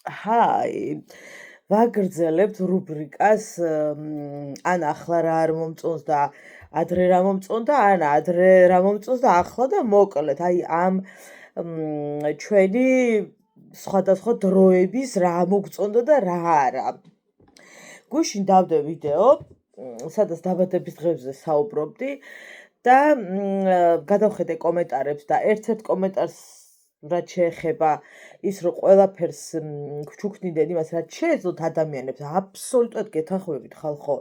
ჰაი, ვაგრძელებთ რუბრიკას ან ახლა რა არ მომწონს და ადრე რა მომწონდა, ან ადრე რა მომწონს და ახლა და მოკლედ, აი ამ ჩვენი სხვადასხვა დროების რა მოგწონდა და რა არა. გუშინ დავდე ვიდეო, სადაც დაბადების დღებზე საუბრობდი და გადავხედე კომენტარებს და ერთ-ერთ კომენტარს რაც შეეხება ის რომ ყველაფერს გჩუქნიდნენ იმას რაც შეეძლოთ ადამიანებს აბსოლუტურად გეთანხმებით ხალხო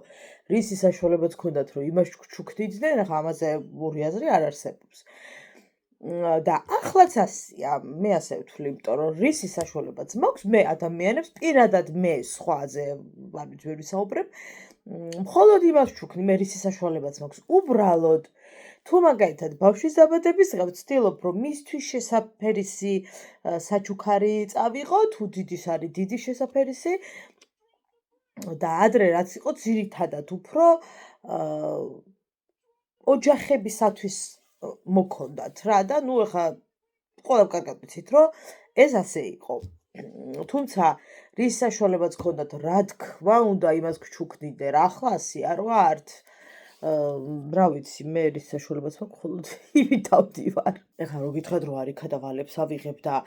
რისი საშუალებაც ჰქონდათ რომ იმას გჩუქნიდნენ ახლა ამაზე ორი აზრი არ არსებობს და ახლაც ასია მე ასე ვთვლი იმიტომ რომ რისი საშუალებაც მაქვს მე ადამიანებს პირადად მე სხვაზე ვართ ვერ ვისაუბრებ მხოლოდ იმას ვჩუქნი მე რისი საშუალებაც მაქვს უბრალოდ თუ მაგალითად ბავშვის დაბადების დღე ვცდილობ რომ მისთვის შესაფერისი საჩუქარი წავიღო თუ დიდის არის დიდი შესაფერისი და ადრე რაც იყო ძირითადად უფრო ოჯახებისათვის მოქონდათ რა და ნუ ახლა ყველა კარგად ვიცით რომ ეს ასე იყო თუმცა რის საშუალებაც ჰქონდათ რა თქვა უნდა იმას გჩუქნიდნენ ახლა ასია რო ართ რა ვიცი მე რის საშუალებაც მაქვს მხოლოდ იმით დავდივარ ეხლა რო გითხრათ რომ არიქა და ვალებს ავიღებ და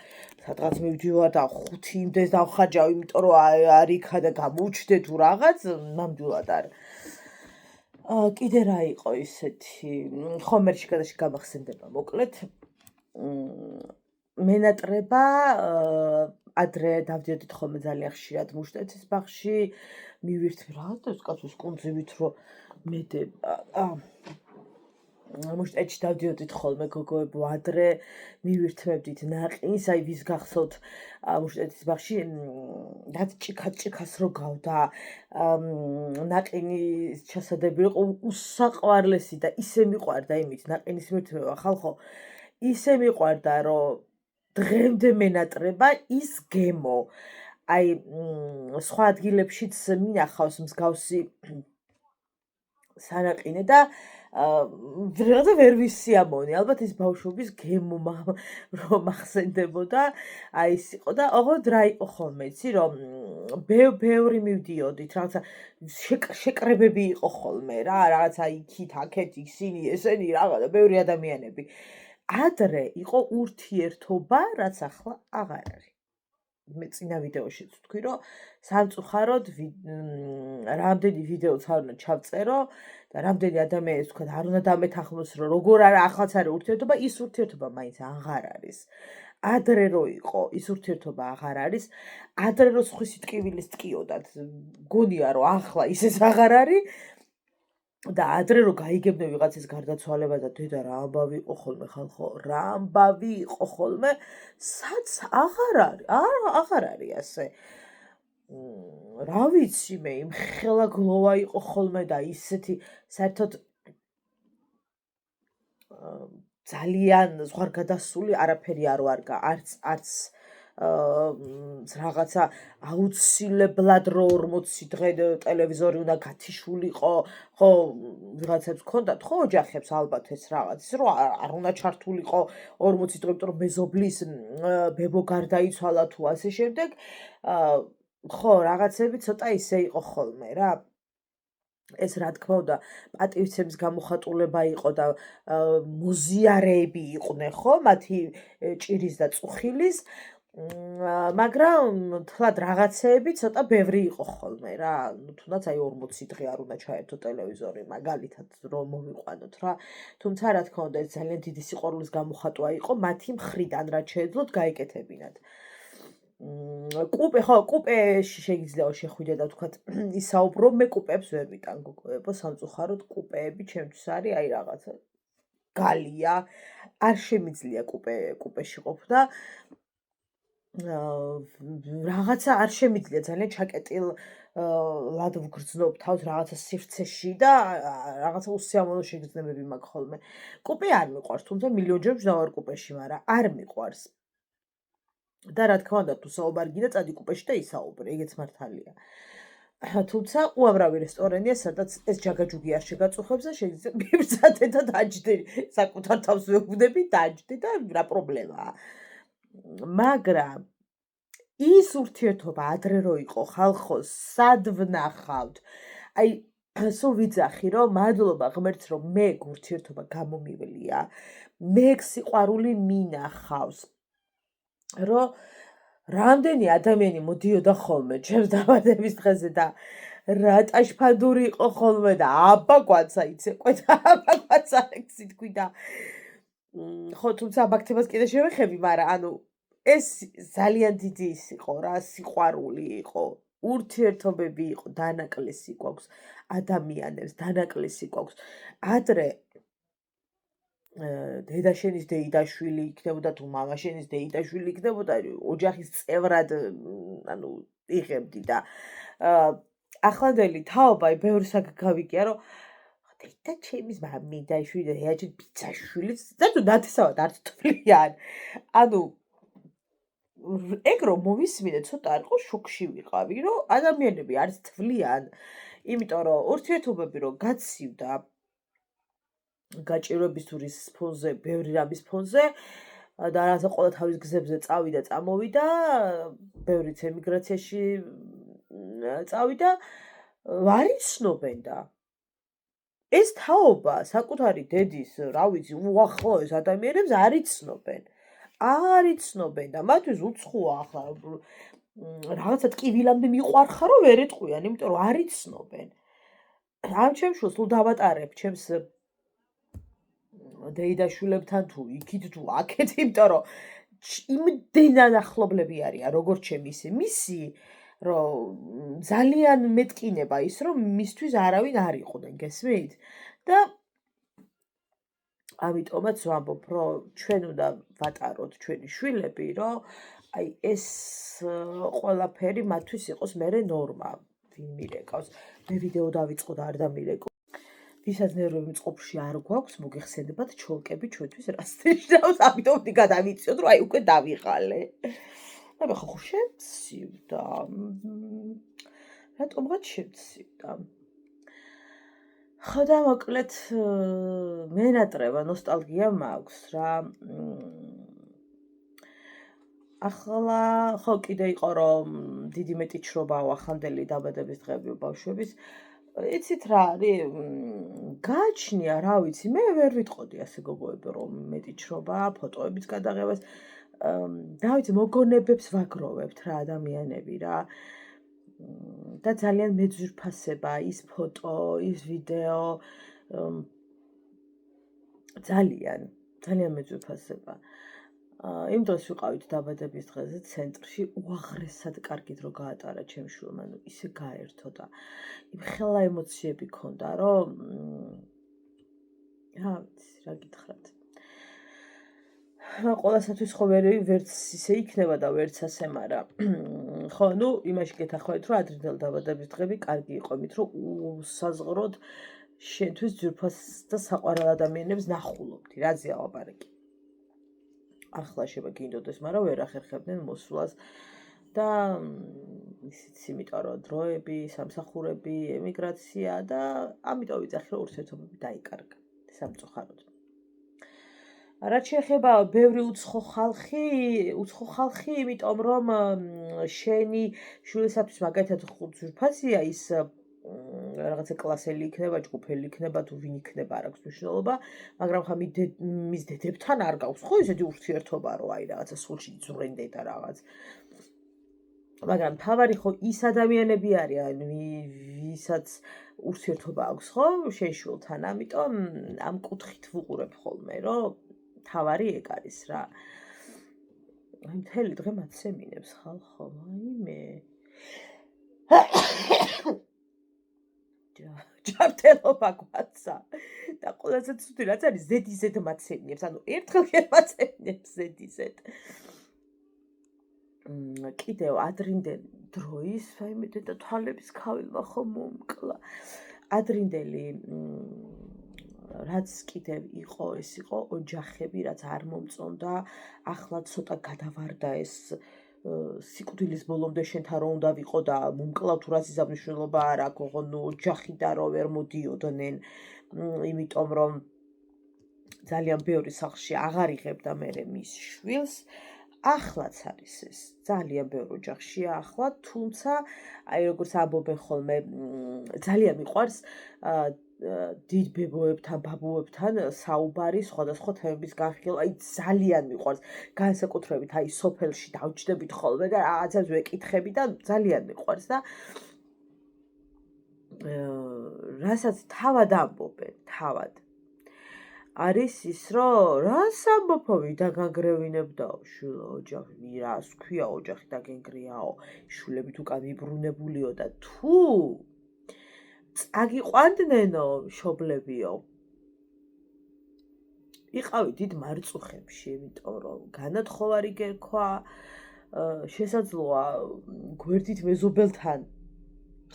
სადღაც მივდივარ და 5 იმდეს დავხარჯავ იმიტომ რომ არიქა და გამოვჩდე თუ რაღაც ნამდვილად არ კიდე რა იყო ისეთი ხომერში გადაში გამახსენდება მოკლედ მენატრება ადრე დავდიოდით ხოლმე ძალიან ხშირად მუშტეთის ბაღში მივირთმე რა კაცოს კუნძივით რომ მე მუშტეთში დავდიოდით ხოლმე გოგოებო ადრე მივირთმევდით ნაყინს აი ვის გახსოვთ მუშტეთის ბაღში რაც ჭიქას რო გავდა ნაყინის ჩასადები იყო უსაყვარლესი და ისე მიყვარდა იმით ნაყინის მირთმევა ხალხო ისე მიყვარდა რომ დღემდე მენატრება ის გემო აი სხვა ადგილებშიც მინახავს მსგავსი სანაყინე და რაღაცა ვერ ვისიამოვნე ალბათ ის ბავშვობის გემო რომ მახსენდებოდა აი ის იყო და ოღონდ რა იყო ხოლმე იცი რომ ბევრი მივდიოდით რაღაცა შეკრებები იყო ხოლმე რა რაღაცა იქით აქეთ ისინი ესენი რაღაცა ბევრი ადამიანები ადრე იყო ურთიერთობა რაც ახლა აღარ არის მე წინა ვიდეოშიც ვთქვი რომ სამწუხაროდ რამდენი ვიდეოც არ უნდა ჩავწერო და რამდენი ადამიანის თქვა არ უნდა დამეთანხმოს რომ როგორ არა ახლაც არის ურთიერთობა ის ურთიერთობა მაინც აღარ არის ადრე რო იყო ის ურთიერთობა აღარ არის ადრე რო სხვისი ტკივილის ტკიოდათ გონია რომ ახლა ისეს აღარ არის და ადრე რო გაიგებდნენ ვიღაცის გარდაცვალება და დედა რა ამბავი იყო ხოლმე ხალხო რა ამბავი იყო ხოლმე სადაც აღარ არის ასე რა ვიცი მე იმ ხელა გლოვა იყო ხოლმე და ისეთი საერთოდ ძალიან ზღვარგადასული არაფერი არ ვარგა არც რაღაცა აუცილებლად რო 40 დღე ტელევიზორი უნდა გათიშულიყო ხო ვიღაცებს ჰქონდათ ხო ოჯახებს ალბათ ეს რაღაც ის რომ არ უნდა ჩართულიყო 40 დღე იმიტომ რომ მეზობლის ბებო გარდაიცვალა თუ ასე შემდეგ ხო რაღაცები ცოტა ისე იყო ხოლმე რა ეს რა თქმა უნდა პატივცემის გამოხატულება იყო და მოზიარეები იყვნენ ხო მათი ჭირის და წუხილის მაგრამ თლად რაღაცეები ცოტა ბევრი იყო ხოლმე რა თუნდაც აი 40 დღე არ უნდა ჩაერთო ტელევიზორი მაგალითად რომ მოვიყვანოთ რა თუმცა რა თქმა უნდა ეს ძალიან დიდი სიყვარულის გამოხატვა იყო მათი მხრიდან რაც შეეძლოთ გაეკეთებინათ კუპეში შეიძლება შეხვიდე და ვთქვათ ისაუბრო მე კუპეებს ვერ ვიტან გოგოებო სამწუხაროდ კუპეები ჩემთვის არის აი რაღაცა გალია არ შემიძლია კუპეში ყოფნა რაღაცა არ შემიძლია ძალიან ჩაკეტილ ლად ვგრძნობ თავს რაღაცა სივრცეში და რაღაცა უსიამოვნო შეგრძნებები მაქვს ხოლმე კუპე არ მიყვარს თუმცა მილიონჯერ ვждავარ კუპეში მაგრამ არ მიყვარს და რა თქმა უნდა თუ საუბარი გინდა წადი კუპეში და ისაუბრე ეგეც მართალია თუმცა უამრავი რესტორანია სადაც ეს ჯაგაჯუგი არ შეგაწუხებს და შეიძლება მიბრძადე და დაჯდე საკუთარ თავს ვეუბნები დაჯდე და რა პრობლემაა მაგრამ ის ურთიერთობა ადრე რო იყო ხალხო სად ვნახავთ აი სულ ვიძახი რომ მადლობა ღმერთს რომ მე ურთიერთობა გამომივლია მე სიყვარული მინახავს რომ რამდენი ადამიანი მოდიოდა ხოლმე ჩემს დაბადების დღეზე და რა ტაშფანდური იყო ხოლმე და აბა კვაცა იცეკვე და აბა კვაცა ლექსი თქვი და ხო თუმცა აბაქთებას კიდე შევეხები მაგრამ ანუ ეს ძალიან დიდი ის იყო რა სიყვარული იყო ურთიერთობები იყო დანაკლისი გვაქვს ადამიანებს დანაკლისი გვაქვს ადრე დედაშენის დეიდაშვილი იქნებოდა თუ მამაშენის დეიდაშვილი იქნებოდა ოჯახის წევრად ანუ იღებდი და ახლანდელი თაობა ბევრი საკ გავიგია რომ და ჩემის მამიდაშვილი და ეაჯი ბიძაშვილიც და თუ ნათესავად არ თვლიან ანუ ეგ რომ მოვისმინე ცოტა არ იყო შოქში ვიყავი რომ ადამიანები არც თვლიან იმიტომ რომ ურთიერთობები რომ გაცივდა გაჭირვების თურის ფონზე ბევრი რამის ფონზე და რაღაცა ყველა თავის გზებზე წავიდა წამოვიდა ბევრიც ემიგრაციაში წავიდა არ იცნობენ და ეს თაობა საკუთარი დედის, რა ვიცი, უახლოეს ადამიანებს არ იცნობენ და მათთვის უცხოა ახლა რაღაცა ტკივილამდე მიყვარხარ რომ ვერ ეტყვიან, იმიტომ რომ არ იცნობენ. ამ ჩემს შულს თუ დავატარებ ჩემს დეიდაშვილებთან თუ იქით თუ აქეთ, იმიტომ რომ იმდენად ახლობლები არიან როგორც მისი რომ ძალიან მეტკინება ის რომ მისთვის არავინ არ იყვნენ გესმით და ამიტომაც ვამბობ რომ ჩვენ უნდა ვატაროთ ჩვენი შვილები რომ აი ეს ყველაფერი მათთვის იყოს მერე ნორმა ვინ მირეკავს მე ვიდეო დავიწყო და არ დამირეკო ვისაც ნერვები მწყობრში არ გვაქვს მოგეხსენებათ ჩოლკები ჩვენთვის რას ნიშნავს ამიტომ ვთქი გადავიწიოთ რომ აი უკვე დავიღალე მე ხო შემცივდა რატომღაც შემცივდა ხო და მოკლედ მენატრება ნოსტალგია მაქვს რა ახლა ხო კიდე იყო რომ დიდი მეტიჩრობაა ახანდელი დაბადების დღეები ბავშვების იცით რა არის გააჩნია რა ვიცი მე ვერ ვიტყოდი ასე გოგოები რომ მეტიჩრობაა ფოტოების გადაღებას და ვიცი მოგონებებს ვაგროვებთ რა ადამიანები რა და ძალიან მეძვირფასება ის ფოტო, ის ვიდეო ძალიან მეძვირფასება. იმ დროს ვიყავით დაბადების დღეზე ცენტრში, უაღრესად კარგი დრო გაატარა ჩემს შვილმა, ანუ ისე გაერთო და იმ ხელა ემოციები ქონდა, რომ რა ვიცი, რა გითხრათ. ყველასათვის ხო ვერც ისე იქნება და ვერც ასე, მაგრამ ხო, ნუ იმაში გეთახმებით, რომ ადრინდელ დაბადების დღეები კარგი იყო, იმით რომ უსაზღროდ შენთვის ძვირფას და საყვარელ ადამიანებს ნახულობდი, რაზეა ლაპარაკი. ახლა შეგინდოდეს, მაგრამ ვერ ახერხებდნენ მოსვლას და ისიც იმიტომ რომ დროები, სამსახურები, ემიგრაცია და ამიტომ ვიძახი რომ ურთიერთობები დაიკარგა სამწუხაროდ. რაც შეეხება ბევრი უცხო ხალხი, იმიტომ რომ შენი შვილისათვის მაგალითად ძვირფასია ის რაღაცა კლასელი იქნება, ჯგუფელი იქნება თუ ვინ იქნება, არ აქვს მნიშვნელობა, მაგრამ ხა მის დედებთან არ გაქვს ხო ესეთი ურთიერთობა, რომ აი რაღაცა სულში ძვრენდე და რაღაც. მაგრამ თავარი ხო ის ადამიანები არიან, ვისაც ურთიერთობა აქვს ხო შენ შვილთან, ამიტომ ამ კუთხით ვუყურებ ხოლმე, რომ თავარი ეგ არის რა. აი მთელი დღე მაცემინებს ხალხო, აიმე. ჯანმრთელობა გვაცა. და ყველაზე ცუდი რაც არის, ზედიზედ მაცემინებს, ანუ ერთხელ კი მაცემინებს ზედიზედ. კიდევ ადრინდელი დროის, აიმე და თვალების ქავილმა ხო მომკლა. ადრინდელი რაც კიდევ იყო, ეს იყო ოჯახები, რაც არ მომწონდა, ახლა ცოტა გადავარდა ეს სიკვდილის ბოლომდე შენთან რო უნდა ვიყო და მომკლავ თუ რას იზამ მნიშვნელობა არ აქვს, ხო, ნუ ოჯახიდან რო ვერ მოდიოდნენ, იმიტომ რომ ძალიან ბევრი სახლში აღარ იღებდა მერე მის შვილს, ახლაც არის ეს, ძალიან ბევრ ოჯახშია ახლა, თუმცა აი როგორც ამბობენ ხოლმე, ძალიან მიყვარს დიდ ბებოებთან, ბაბუებთან საუბარი სხვადასხვა თემების განხილვა, აი ძალიან მიყვარს, განსაკუთრებით აი სოფელში დავჯდებით ხოლმე და რაღაცას ვეკითხები და ძალიან მიყვარს და რასაც თავად ამბობენ, თავად არის ის, რომ რას ამბობ, ვიდან განგრევინებდაო, შვილო, ოჯახი, რას ქვია, ოჯახი დაგენგრიაო, შვილებით უკან მიბრუნებულიო და თუ წაგიყვანდნენო, მშობლებიო, იყავი დიდ მარწუხებში, იმიტომ რომ განათხოვარი გერქვა, შესაძლოა გვერდით მეზობელთან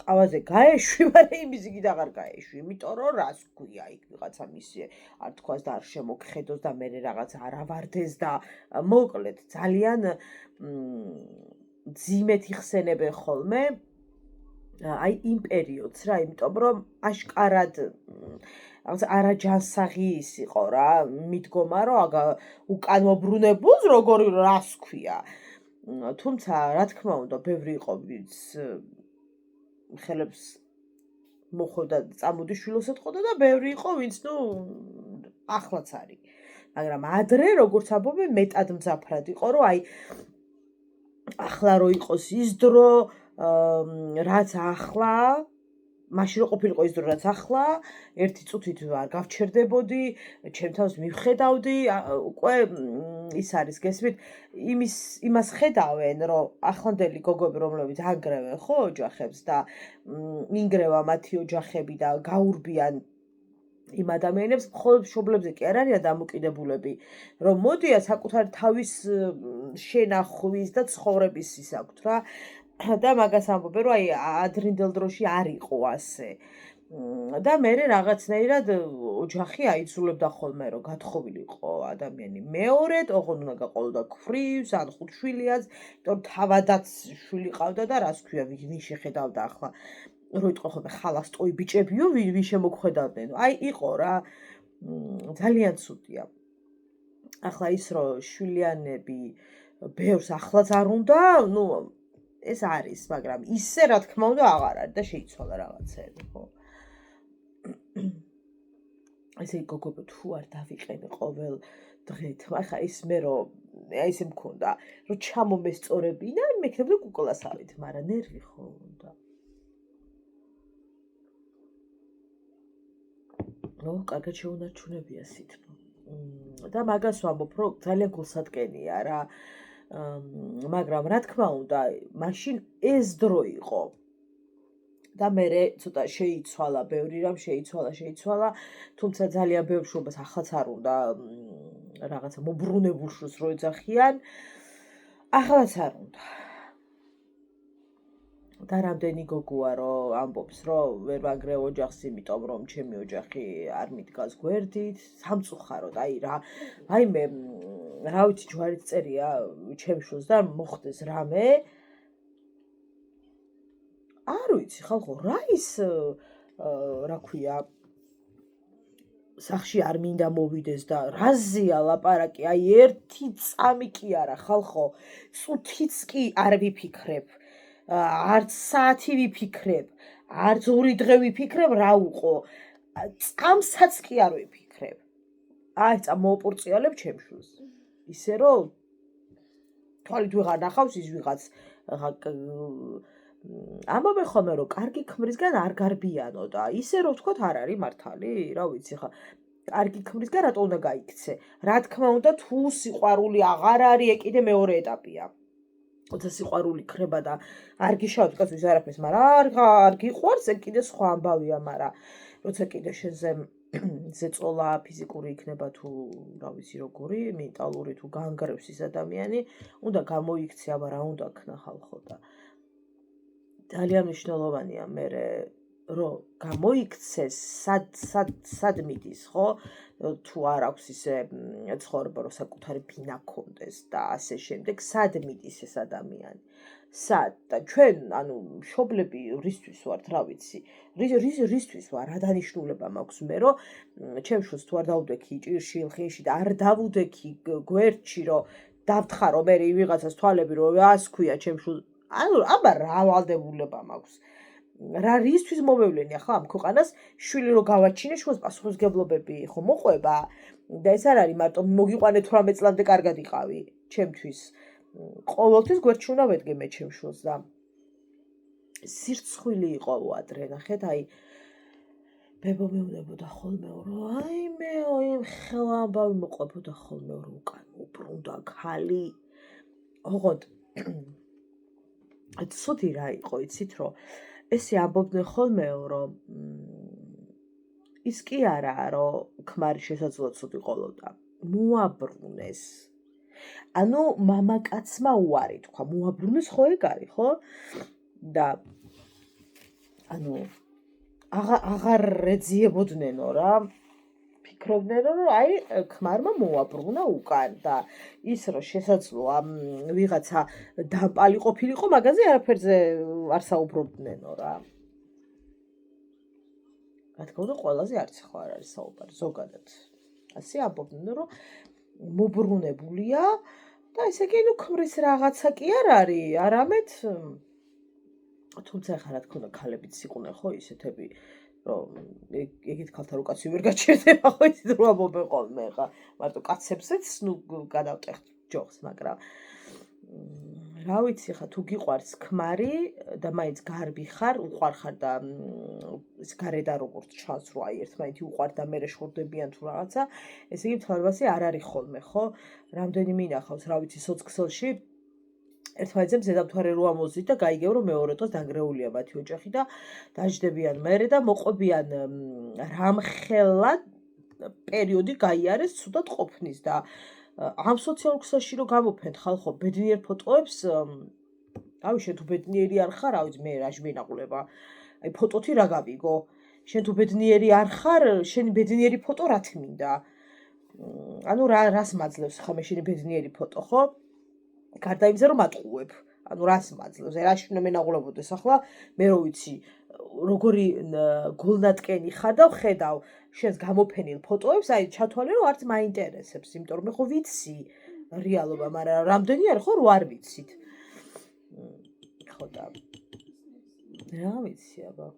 ყავაზე გაეშვი, მაგრამ იმის იქით აღარ გაეშვი, იმიტომ რომ რას გვია იქ ვიღაცა მისი არ თქვას და არ შემოგხედოს და მე რაღაც არ ავარდეს და მოკლედ ძალიან ძიმეთ იხსენებენ ხოლმე აი იმ პერიოდს რა, იმიტომ რომ აშკარად რაღაც არაჯანსაღი ის იყო რა, მიდგომა რომ უკან მობრუნებულს როგორი რას ქვია. თუმცა რა თქმა უნდა, ბევრი იყო ვინც ხელებს მოხდა წამოდი შვილოს ეთყოდა და ბევრი იყო ვინც ნუ ახლაც არის. მაგრამ ადრე როგორც ამბობენ მეტად მძაფრად იყო რომ აი ახლა რო იყოს ის დრო რაც ახლა მაშინ რო ყოფილიყო ის დრო რაც ახლა ერთი წუთით არ გავჩერდებოდი ჩემ თავს მივხედავდი უკვე ის არის გესმით იმას ხედავენ რომ ახლანდელი გოგოები რომლებიც ანგრევენ ხო ოჯახებს და ინგრევა მათი ოჯახები და გაურბიან იმ ადამიანებს მხოლოდ მშობლებზე კი არ არიან დამოკიდებულები რომ მოდია საკუთარი თავის შენახვის და ცხოვრების ის აქვთ რა და მაგას ამბობენ რომ აი ადრინდელ დროში არ იყო ასე და მე რაღაცნაირად ოჯახი აიძულებდა ხოლმე რომ გათხოვილიყო ადამიანი მეორედ, ოღონდ უნდა გაყოლოდა ქვრივს, ან ხუთშვილიაც, იმიტომ რომ თავადაც შვილი ყავდა და რას ქვია, ვინ შეხედავდა ახლა რო იტყო ხოლმე ხალასტოი ბიჭებიო, ვინ შემოგხედავდნენ. აი იყო რა, ძალიან ცუდია. ახლა ის რომ შვილიანები ბევრს ახლაც არ უნდა, ნუ ეს არის, მაგრამ ისე რა თქმა უნდა აღარ არის და შეიცვალა რაღაცები, ხო? ესე გოგო თუ არ დავიყენე ყოველ დღეთ, ახლა ის მე რომ აი ესე მქონდა, რომ ჩამომესწორებინა, მექნებოდა კუკლასავით, მაგრამ ნერვი ხო უნდა. ნუ, კარგად შეუნარჩუნებია სითბო. და მაგას ვამბობ, რომ ძალიან გულსადგენია რა. მაგრამ რა თქმა უნდა, მაშინ ეს დრო იყო. და მე ცოტა შეიცვალა, ბევრი რამ შეიცვალა, თუმცა ძალიან ბევრ შობას ახლაც არ უნდა რაღაცა მობრუნებულ შვილს რო ეძახიან, ახლაც არ უნდა. და რამდენი გოგოა რომ ამბობს რომ ვერ ვანგრევ ოჯახს, იმიტომ რომ ჩემი ოჯახი არ მიდგას გვერდით, სამწუხაროდ, აი რა, აი მე რა ვიცი ჯვარით წერია ჩემ შვილს და მოხდეს რამე არ ვიცი ხალხო რა ის რა ქვია სახში არ მინდა მოვიდეს და რაზეა ლაპარაკი აი ერთი წამი კი არა ხალხო წუთიც კი არ ვიფიქრებ არც საათი ვიფიქრებ არც ორი დღე ვიფიქრებ რა უყო წამსაც კი არ ვიფიქრებ აი წამოუპორწიალებ ჩემ შვილს ისე რომ თვალით ვეღარ ნახავს ის ვიღაც ამბობენ ხოლმე რომ კარგი ქმრისგან არ გარბიანო და ისე რომ ვთქვათ არ არის მართალი რა ვიცი ხა კარგი ქმრისგან რატო უნდა გაიქცე რა თქმა უნდა თუ სიყვარული აღარ არის ეკიდე მეორე ეტაპია როცა სიყვარული ქრება და არ გიშავთ კაცის არაფერს მაგრამ არ გიყვარს ეგ კიდე სხვა ამბავია მაგრამ როცა კიდე შენზე ზეწოლა ფიზიკური იქნება თუ რა ვიცი როგორი მენტალური თუ განგრევს ის ადამიანი უნდა გამოიქცე აბა რა უნდა ქნა ხალხო და ძალიან მნიშვნელოვანია მე რომ გამოიქცეს სად მიდის ხო თუ არ აქვს ისე ცხოვრება რომ საკუთარი ბინა ქონდეს და ასე შემდეგ სად მიდის ეს ადამიანი სად და ჩვენ ანუ მშობლები რისთვის ვართ რა ვიცი რისთვის ვარ რა დანიშნულება მაქვს მე რომ ჩემ შვილს თუ არ დავუდექი ჭირში ხეში და არ დავუდექი გვერდში რომ დავთხარო მე ვიღაცას თვალები რომ ას ქვია ჩემს ანუ აბა რა ვალდებულება მაქვს რა რისთვის მომევლენი ახლა ამ ქვეყანას შვილი რო გავაჩინე შუას პასუხისმგებლობები ხო მოყვება და ეს არ არის მარტო მოგიყვანე 18 წლამდე კარგად იყავი ჩემთვის ყოველთვის გვერდში უნდა ვედგე მე ჩემს შვილს და სირცხვილი იყო ადრე ნახეთ აი ბებო მეუნებოდა ხოლმე რომ აი მე იმ ხელამბავი მოყვებოდა ხოლმე რომ უკან უბრუნდა ქალი ოღონდ ცუდი რა იყო იცით რომ ესე ამბობდნენ ხოლმე რომ ის კი არაა რომ ქმარი შესაძლოა ცუდი ყოლოდა მოაბრუნეს ანუ მამაკაცმა უარი თქვა მოაბრუნეს ხო ეგ არის ხო და ანუ აღარ ეძიებოდნენო რა ფიქრობდნენ რომ აი ქმარმა მოაბრუნა უკან და ის რომ შესაძლოა ვიღაცა დამპალი ყოფილიყო მაგაზე არაფერზე არ საუბრობდნენო რა რა თქმა უნდა ყველაზე არც ხო არ არის საუბარი ზოგადად ასე ამბობდნენ რომ მობრუნებულია და ესე იგი ნუ ქმრის რაღაცა კი არ არის არამედ თუმცა ახლა რა თქმა უნდა ქალებიც იყვნენ ხო ისეთები რომ ეგეთ ქალთან რო კაცი ვერ გაჩერდება ხო ისეთ რო ამბობენ ხოლმე ხა მარტო კაცებსაც ნუ გადავტეხთ ჯოხს მაგრამ რა ვიცი ხა თუ გიყვარს ქმარი და მაინც გარბი ხარ უყვარ ხარ და ის გარედან როგორც ჩანს რომ აი ერთმანეთი უყვარ და მერე შორდებიან თუ რაღაცა ესე იგი თვალბასი არ არის ხოლმე ხო რამდენიმე ინახავს რა ვიცი სოციქსელში ერთმანეთზე მზედამთვარე რო ამოზიდ და გაიგებ რომ მეორე დღეს დანგრეულია მათი ოჯახი და დაждდებიან მერე და მოყვებიან რამხელა პერიოდი გაიარეს ცუდად ყოფნის და ამ სოციალურ ქსელში რო გამოფენთ ხალხო ბედნიერ ფოტოებს ავი შენ თუ ბედნიერი არ ხარ ავი მე რა შემენაყვლება აი ფოტოთი რა გავიგო შენ თუ ბედნიერი არ ხარ შენი ბედნიერი ფოტო რა თმინდა ანუ რას მაძლევს ხა მე შენი ბედნიერი ფოტო ხო გარდა იმზე რომ ატყუებ ანუ რას მაძლევს რა შემენაყვლებოდეს ახლა მე რო ვიცი როგორი გულნატკენი ხარ და ხედავ შენს გამოფენილ ფოტოებს აი ჩათვალე რომ არც მაინტერესებს იმიტომ რომ მე ხო ვიცი რეალობა მაგრამ რამდენი არის ხო რო არ ვიცით ხო და რა ვიცი აბა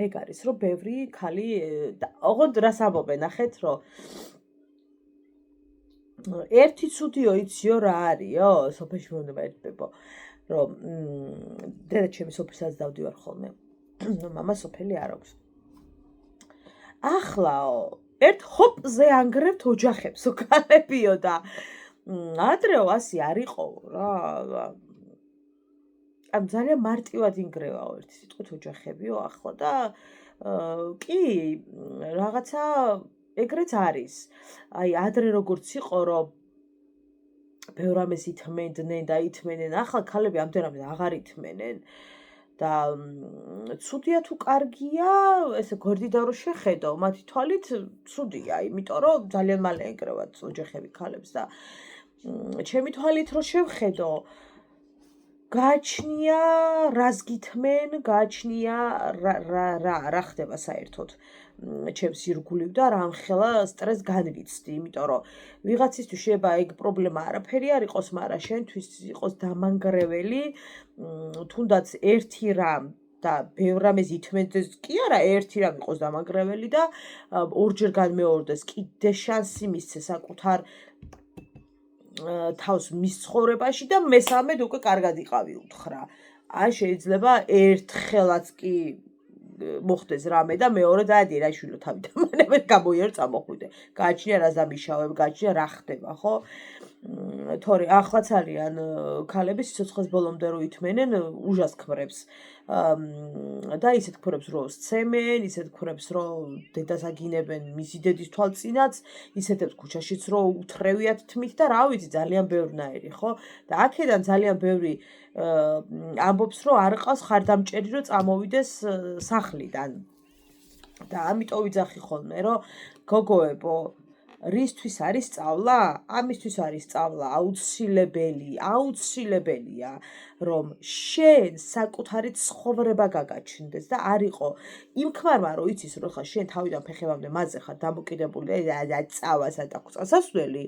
ეგ არის რომ ბევრი ქალი ოღონდ რას ამბობენ ნახეთ რომ ერთი ცუდიო იციო რა არისო სოფელში მეუბნება ერთ ბებო რომ დედა ჩემი სოფელსაც დავდივარ ხოლმე მამა სოფელი არ აქვს ახლაო ერთ ჰოპზე ანგრევთ ოჯახებს უკალებიო და ადრეო ასე არ იყო რა ამ ძალიან მარტივად ინგრევაო ერთი სიტყვით ოჯახებიო ახლა და კი რაღაცა ეგრეც არის აი ადრე როგორც იყო რომ ბევრ ამას ითმენდნენ და ითმენენ ახლა ქალები ამდენად აღარ ითმენენ და ცუდია თუ კარგია ესე გვერდიდან რო შეხედო მათი თვალით ცუდია იმიტომ რომ ძალიან მალე ეკრევათ ოჯახები ქალებს და ჩემი თვალით რო შევხედო გააჩნია რას გითმენ გააჩნია რა ხდება საერთოდ ჩემს ირგვლივ და რამხელა სტრესს განვიცდი იმიტომ რომ ვიღაცისთვის შეიძლება ეგ პრობლემა არაფერი არ იყოს მაგრამ შენთვის იყოს დამანგრეველი თუნდაც ერთი რამ და ბევრ რამეს ითმენდეს კი არა ერთი რამ იყოს დამანგრეველი და ორჯერ განმეორდეს კიდე შანსი მისცეს საკუთარ თავს მის ცხოვრებაში და მესამედ უკვე კარგად იყავი უთხრა ან შეიძლება ერთხელაც კი მოხდეს რამე და მეორე დაადიე რა შვილო თავი დამანებად გამოიარო წამოხვიდე გააჩნია რა დამიშავებ გააჩნია რა ხდება ხო თორე ახლაც არიან ქალები სიცოცხლის ბოლომდე რო ითმენენ უჟას ქმრებს და ისეთ ქმრებს რო სცემენ ისეთ ქმრებს რო დედას აგინებენ მისი დედის თვალწინაც ისეთებს ქუჩაშიც რო უთრევიათ თმით და რა ვიცი ძალიან ბევრნაირი ხო და აქედან ძალიან ბევრი ამბობს რომ არ ყავს ხარდამჭერი რომ წამოვიდეს სახლიდან და ამიტომ ვიძახი ხოლმე რომ გოგოებო რისთვის არის სწავლა? ამისთვის არის სწავლა აუცილებელია, რომ შენ საკუთარი ცხოვრება გაგაჩნდეს და არ იყო იმ ქმარმა, რომ იცის, რომ ხა შენ თავიდან ფეხებამდე მასზე ხარ დამოკიდებული და წავასა და გწასასვლელი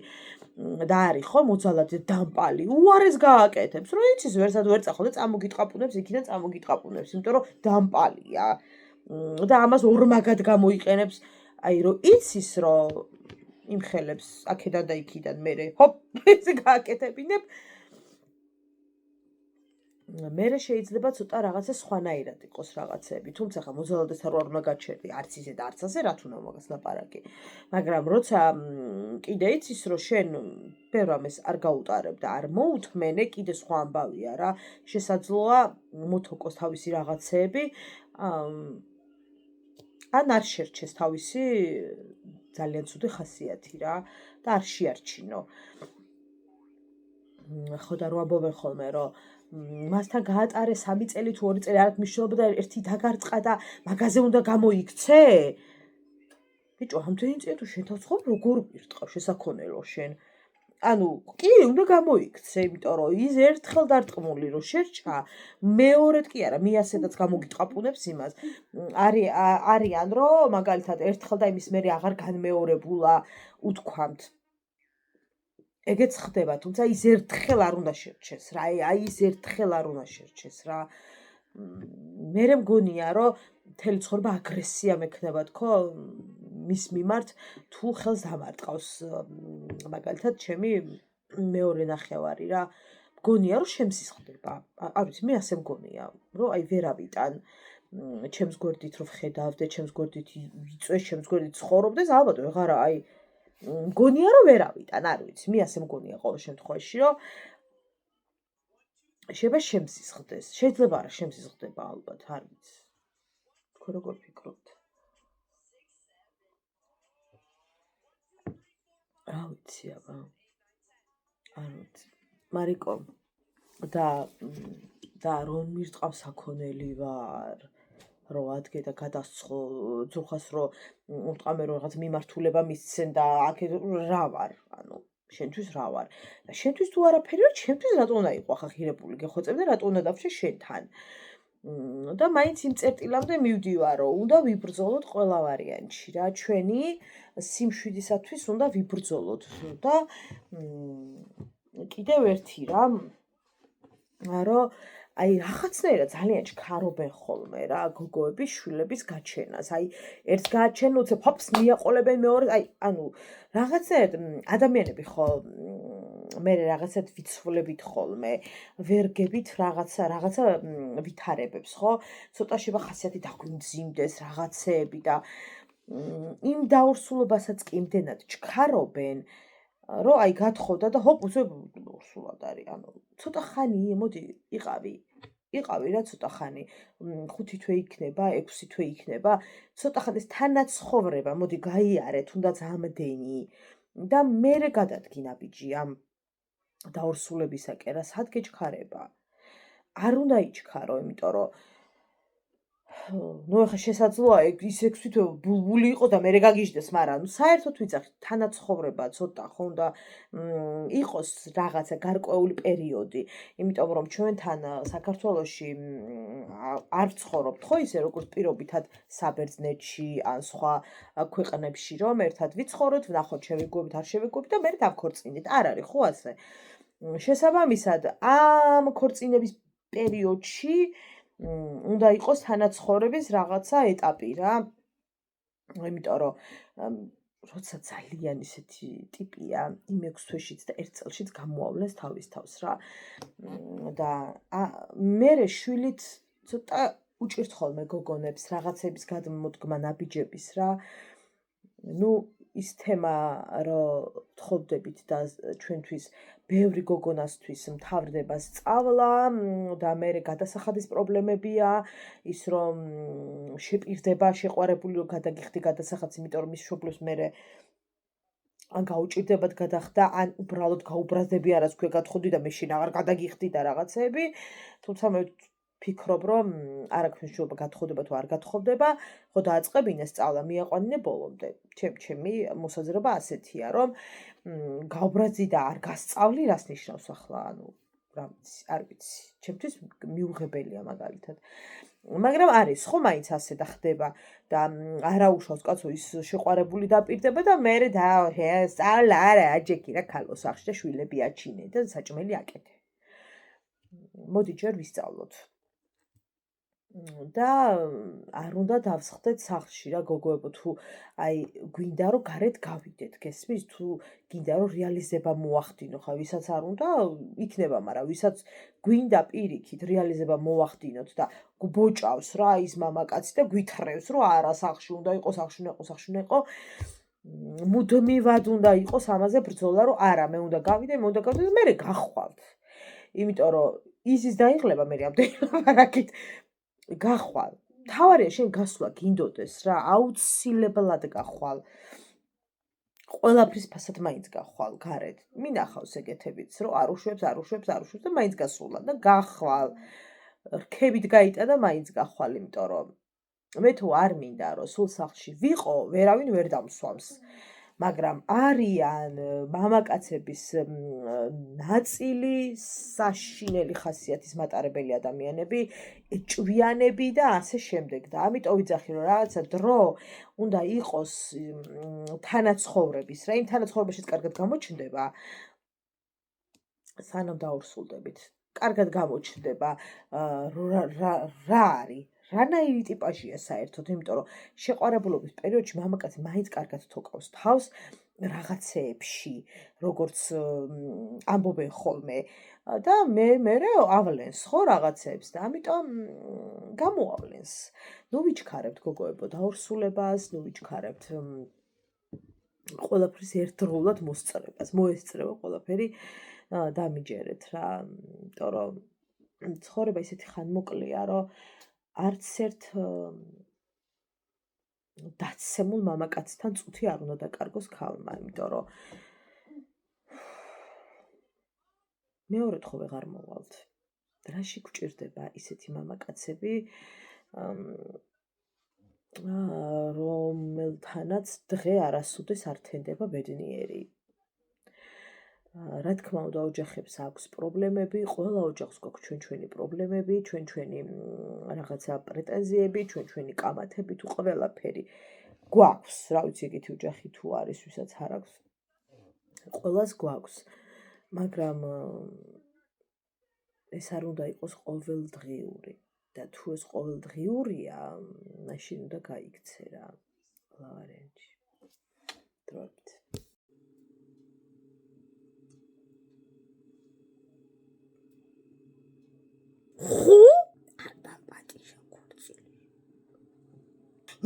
და არის ხო მოძალად დამპალი, უარეს გააკეთებს, რომ იცის ვერსად ვერ წახო და წამოგიტყაპუნებს იქიდან წამოგიტყაპუნებს, იმიტომ რომ დამპალია და ამას ორმაგად გამოიყენებს, აი რომ იცის რომ იმხელებს აქედან და იქიდან მერე ჰოპ ესე გააკეთებინებ მერე შეიძლება ცოტა რაღაცა სხვანაირად იყოს რაღაცები, თუმცა ხა მოძალადესთან რო არ უნდა გაჩერდი არც ისე და არც ასე, რაც უნდა მაგას ლაპარაკი. მაგრამ როცა კიდე იცის რომ შენ ბევრ ამას არ გაუტარებ და არ მოუთმენე, კიდე სხვა ამბავია რა. შესაძლოა მოთოკოს თავისი რაღაცეები ან არ შერჩეს თავისი ძალიან ცუდი ხასიათი რა და არ შეარჩინო. ხო და რო ამბობენ ხოლმე რომ მასთან გაატარე 3 წელი თუ 2 წელი არ აქვს მნიშვნელობა და ერთი დაგარწყა და მაგაზე უნდა გამოიქცე? ბიჭო, ამდენი წელი თუ შენთან ცხოვრობ, როგორ ვირტყავ შესაქმნელო შენ? ანუ კი, უნდა გამოიქცე, იმიტომ რომ ის ერთხელ დარწმული რომ შერჩა, მეორედ კი არა, მიასედაც გამოგიტყაპუნებს იმას. არიან რომ მაგალითად ერთხელ და იმის მერე აღარ განმეორებულა უთქვამთ. ეგეც ხდება, თუმცა ის ერთხელ არ უნდა შერჩეს რა, აი ის ერთხელ არ უნდა შერჩეს რა. მერე მგონია რომ მთელი ცხოვრება აგრესია მექნება თქო მის მიმართ თუ ხელს დამარტყავს მაგალითად ჩემი მეორე ნახევარი რა. მგონია რომ შემსისხდება. არ ვიცი, მე ასე მგონია, რომ აი ვერავიტან ჩემს გვერდით რომ ვხედავდე, ჩემს გვერდით იწვეს, ჩემს გვერდით ცხოვრობდეს, ალბათ ვეღარა აი მგონია რომ ვერავიტან, არ ვიცი, მე ასე მგონია ყოველ შემთხვევაში, რომ შეიძლება შემსისხდეს. შეიძლება არა შემსისხდება ალბათ, არ ვიცი. თქვენ როგორ ფიქრობთ? რა ვიცი აბა. არ ვიცი. მარიკო და რომ მირტყავ საქონელი ვარ. რომ ადგე და გადასცხო ძუხას რომ უტყამე რომ რაღაც მიმართულება მისცენ და აქ რა ვარ, ანუ შენთვის რა ვარ და შენთვის თუ არაფერი ვარ, ჩემთვის რატო უნდა იყო ახლა ღირებული გეხვეწებ და რატო უნდა დავშე შენთან და მაინც იმ წერტილამდე მივდივარ რომ უნდა ვიბრძოლოთ ყველა ვარიანტში რა, ჩვენი სიმშვიდისათვის უნდა ვიბრძოლოთ და კიდევ ერთი რა რომ აი რაღაცნაირად ძალიან ჩქარობენ ხოლმე რა გოგოების შვილების გაჩენას. აი ერთს გააჩენ უცებ ჰოპს მიაყოლებენ მეორე, აი ანუ რაღაცნაირად ადამიანები ხო მე რაღაცად ვიცვლებით ხოლმე, ვერ გებით რაღაცა ვითარებებს ხო? ცოტა შევა ხასიათი დაგვიმძიმდეს რაღაცეები და იმ დაურსულობასაც კი იმდენად ჩქარობენ რომ აი გათხოვდა და ჰოპ უცებ სულად არის. ანუ ცოტა ხანი მოდი იყავი რა ცოტა ხანი 5 თვე იქნება 6 თვე იქნება ცოტა ხანს თანაცხოვრება მოდი გაიარე თუნდაც ამდენი და მერე გადადგინა ბიჭი ამ დაურსულებისაკენ რა სად გეჩქარება არ უნდა იჩქარო იმიტომ რომ ნუ ახლა შესაძლოა ის 6 თვე ბულბული იყო და მერე გაგიჟდეს, მაგრამ ნუ საერთოდ ვიცახ თანაცხოვრება ცოტა ხო უნდა იყოს რაღაცა გარკვეული პერიოდი, იმიტომ რომ ჩვენთან საქართველოში არ ვცხოვრობთ ხო ისე როგორც პირობითად საბერძნეთში ან სხვა ქვეყნებში რომ ერთად ვიცხოვროთ, ვნახოთ შევეგუებით არ შევეგუებით და მერე დავქორწინეთ. არ არის ხო ასე? შესაბამისად ამ ქორწინების პერიოდში უნდა იყოს თანაცხოვრების რაღაცა ეტაპი რა. იმიტომ რომ როცა ძალიან ისეთი ტიპია, იმ 6 თვეშიც და 1 წელშიც გამოავლენს თავის თავს რა. და მერე შვილით ცოტა უჭირთ ხოლმე გოგონებს რაღაცების გადმოდგმა ნაბიჯების რა. ნუ ის თემა რომ თხოვდებით და ჩვენთვის ბევრი გოგონასთვის მთავრდება სწავლა და მერე გადასახადის პრობლემებია, ის რომ შეპირდება, შეყვარებული რომ გადაგიხდი გადასახადს, იმიტომ რომ ის მშობლებს მერე ან გაუჭირდებათ გადახდა, ან უბრალოდ გაუბრაზდები არას ქვე გათხოვდი და მე შენ აღარ გადაგიხდი და რაღაცეები. თუმცა მე ფიქრობ, რომ არ აქვს მნიშვნელობა გათხოვდება თუ არ გათხოვდება, ხო დააწყებინე სწავლა, მიაყვანინე ბოლომდე. ჩემი მოსაზრება ასეთია, რომ გაუბრაძი და არ გასწავლი, რას ნიშნავს ახლა, რა ვიცი, არ ვიცი. ჩემთვის მიუღებელია მაგალითად. მაგრამ არის ხო მაინც ასე და ხდება და არაუშავს კაცო ის შეყვარებული დაპირდება და მერე და სწავლა არა აჯექი რა ქალო სახში და შვილები აჩინე და საჭმელი აკეთე. მოდი ჯერ ვისწავლოთ. და არ უნდა დავსხდეთ სახლში რა გოგოებო თუ აი გვინდა რომ გარეთ გავიდეთ გესმის თუ გინდა რომ რეალიზება მოახდინო ხა ვისაც არ უნდა იქნება მაგრამ ვისაც გვინდა პირიქით რეალიზება მოახდინოთ და გბოჭავს რა ის მამაკაცი და გვითხრევს რომ არა სახლში უნდა იყოს სახლში უნდა იყოს მუდმივად უნდა იყოს ამაზე ბრძოლა რომ არა მე უნდა გავიდე და მე გახვალთ იმიტომ რომ ისის დაიღლება მე ამდენი ლაპარაკით გახვალ. თავარია შენ გასვლა გინდოდეს რა, აუცილებლად გახვალ. ყველაფრის ფასად მაინც გახვალ გარეთ. მინახავს ეგეთებიც, რომ არ უშვებს და მაინც გასულა და გახვალ. რქებით გაიტა და მაინც გახვალ, იმიტომ რომ მე თუ არ მინდა რომ სულ სახლში ვიყო, ვერავინ ვერ დამსვამს. მაგრამ არიან მამაკაცების ნაწილი საშინელი ხასიათის მატარებელი ადამიანები, ჭვიანები და ასე შემდეგ და ამიტომ ვიძახი რომ რაღაცა დრო უნდა იყოს თანაცხოვრების, რა იმ თანაცხოვრებაშიც კარგად გამოჩნდება სანამ დაურსულდებით. კარგად გამოჩნდება რა არის რანაირი ტიპაჟია საერთოდ, იმიტომ რომ შეყვარებულობის პერიოდში მამაკაცი მაინც კარგად თოკავს თავს რაღაცეებში, როგორც ამბობენ ხოლმე და მე ავლენს ხო რაღაცეებს და ამიტომ გამოავლენს. ნუ ვიჩქარებთ გოგოებო დაურსულებას, ნუ ვიჩქარებთ ყველაფრის ერთდროულად მოსწრებას, მოესწრება ყველაფერი დამიჯერეთ რა, იმიტომ რომ ცხოვრება ისეთი ხანმოკლეა, რომ არც ერთ დაცემულ მამაკაცთან წუთი არ უნდა დაკარგოს ქალმა, იმიტომ რომ მეორედ ხო ვეღარ მოვალთ. რაში გვჭირდება ისეთი მამაკაცები, რომელთანაც დღე არასოდეს არ თენდება ბედნიერი. რა თქმა უნდა ოჯახებს აქვს პრობლემები, ყველა ოჯახს გვაქვს ჩვენი პრობლემები, ჩვენი რაღაცა პრეტენზიები, ჩვენი კამათები თუ ყველაფერი გვაქვს, რა ვიცი ეგეთი ოჯახი თუ არის, ვისაც არ აქვს. ყველას გვაქვს, მაგრამ ეს არ უნდა იყოს ყოველდღიური და თუ ეს ყოველდღიურია, მაშინ უნდა გაიქცე რა. ლავარენჯი. დროებით. ხო? არა პატიშა ქურცილი.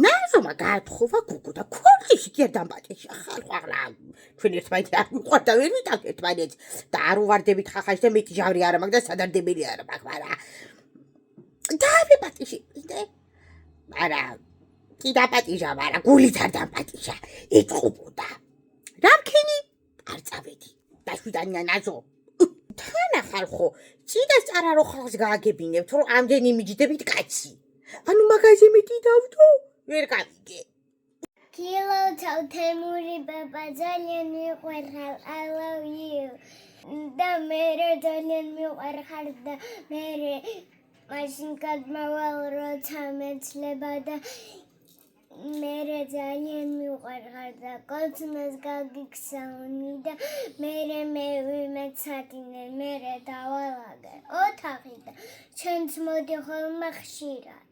ნაზომა გაათხოვა გუგუ და ქურცილში კი არ დამპატიშა ხალხა. ჩვენ ერთმანეთს არ მიყვართ და ვერ ვიტანთ ერთმანეთს და არ უვარდებით ხახაში და მეტი ჟავრი არა მაქვს და სადარდებელი არა მაქვს, მაგრამ დავე პატიში კიდე. არა კი დაპატიშა, მაგრამ გულით არ დამპატიშა. ეთყობოდა. რამქინი? არ წავედი. დაშვიდანია ნაზო. თანა ხალხო, წინას წარა რო ხალხს გააგებინებთ, რომ ამდენი მიჯდებით კაცი. ანუ მაგაზე მეტი დავდო? ვერ გავიგე. Kilo თემური ბაბა ძალიან მიყვარხარ, I love you. და მე ძალიან მიყვარხარ და მე მაშინ გადმავალ როცა მეცლება და მე ძალიან მიყვარხარ და კოცნას გაგიქცავნი და მე ვიმეცადინე, მე დავალაგე ოთახი და ჩვენც მოდი ხოლმე ხშირად.